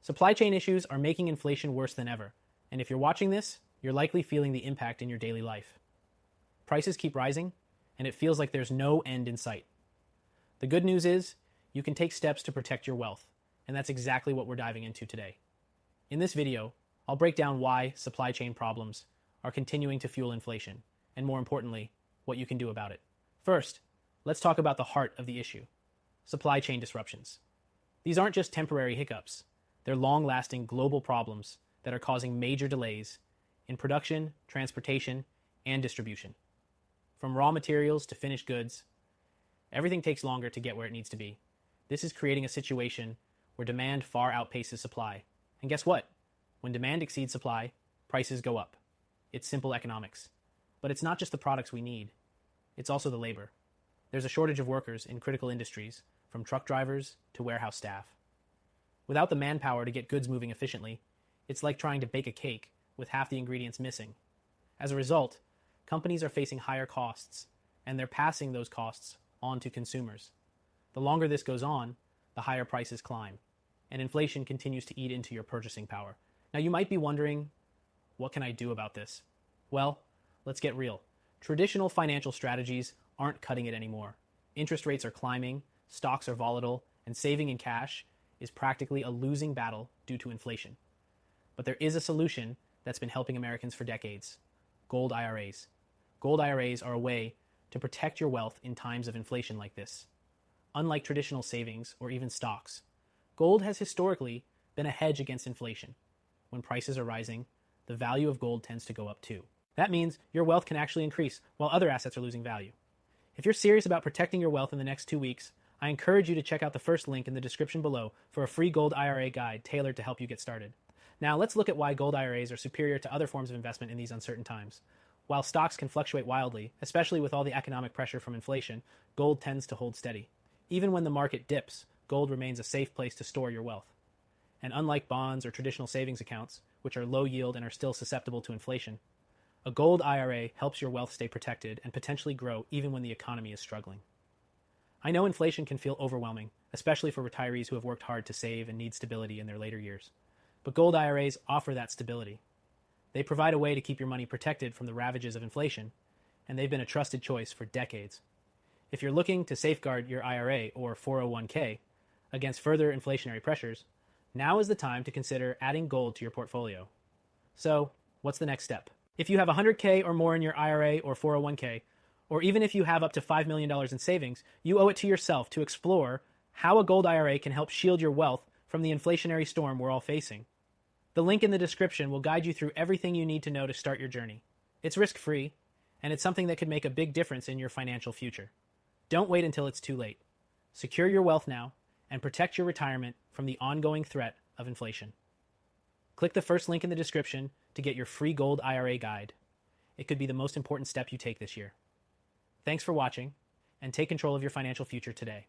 Supply chain issues are making inflation worse than ever, and if you're watching this, you're likely feeling the impact in your daily life. Prices keep rising, and it feels like there's no end in sight. The good news is, you can take steps to protect your wealth, and that's exactly what we're diving into today. In this video, I'll break down why supply chain problems are continuing to fuel inflation, and more importantly, what you can do about it. First, let's talk about the heart of the issue: supply chain disruptions. These aren't just temporary hiccups, they're long-lasting global problems that are causing major delays in production, transportation, and distribution. From raw materials to finished goods, everything takes longer to get where it needs to be. This is creating a situation where demand far outpaces supply. And guess what? When demand exceeds supply, prices go up. It's simple economics. But it's not just the products we need, it's also the labor. There's a shortage of workers in critical industries, from truck drivers to warehouse staff. Without the manpower to get goods moving efficiently, it's like trying to bake a cake with half the ingredients missing. As a result, companies are facing higher costs, and they're passing those costs on to consumers. The longer this goes on, the higher prices climb, and inflation continues to eat into your purchasing power. Now you might be wondering, what can I do about this? Well, let's get real. Traditional financial strategies aren't cutting it anymore. Interest rates are climbing, stocks are volatile, and saving in cash is practically a losing battle due to inflation. But there is a solution that's been helping Americans for decades: gold IRAs. Gold IRAs are a way to protect your wealth in times of inflation like this. Unlike traditional savings or even stocks, gold has historically been a hedge against inflation. When prices are rising, the value of gold tends to go up too. That means your wealth can actually increase while other assets are losing value. If you're serious about protecting your wealth in the next 2 weeks, I encourage you to check out the first link in the description below for a free gold IRA guide tailored to help you get started. Now let's look at why gold IRAs are superior to other forms of investment in these uncertain times. While stocks can fluctuate wildly, especially with all the economic pressure from inflation, gold tends to hold steady. Even when the market dips, gold remains a safe place to store your wealth. And unlike bonds or traditional savings accounts, which are low yield and are still susceptible to inflation, a gold IRA helps your wealth stay protected and potentially grow even when the economy is struggling. I know inflation can feel overwhelming, especially for retirees who have worked hard to save and need stability in their later years. But gold IRAs offer that stability. They provide a way to keep your money protected from the ravages of inflation, and they've been a trusted choice for decades. If you're looking to safeguard your IRA or 401k against further inflationary pressures, now is the time to consider adding gold to your portfolio. So, what's the next step? If you have $100K or more in your IRA or 401k, or even if you have up to $5 million in savings, you owe it to yourself to explore how a gold IRA can help shield your wealth from the inflationary storm we're all facing. The link in the description will guide you through everything you need to know to start your journey. It's risk-free, and it's something that could make a big difference in your financial future. Don't wait until it's too late. Secure your wealth now and protect your retirement from the ongoing threat of inflation. Click the first link in the description to get your free gold IRA guide. It could be the most important step you take this year. Thanks for watching, and take control of your financial future today.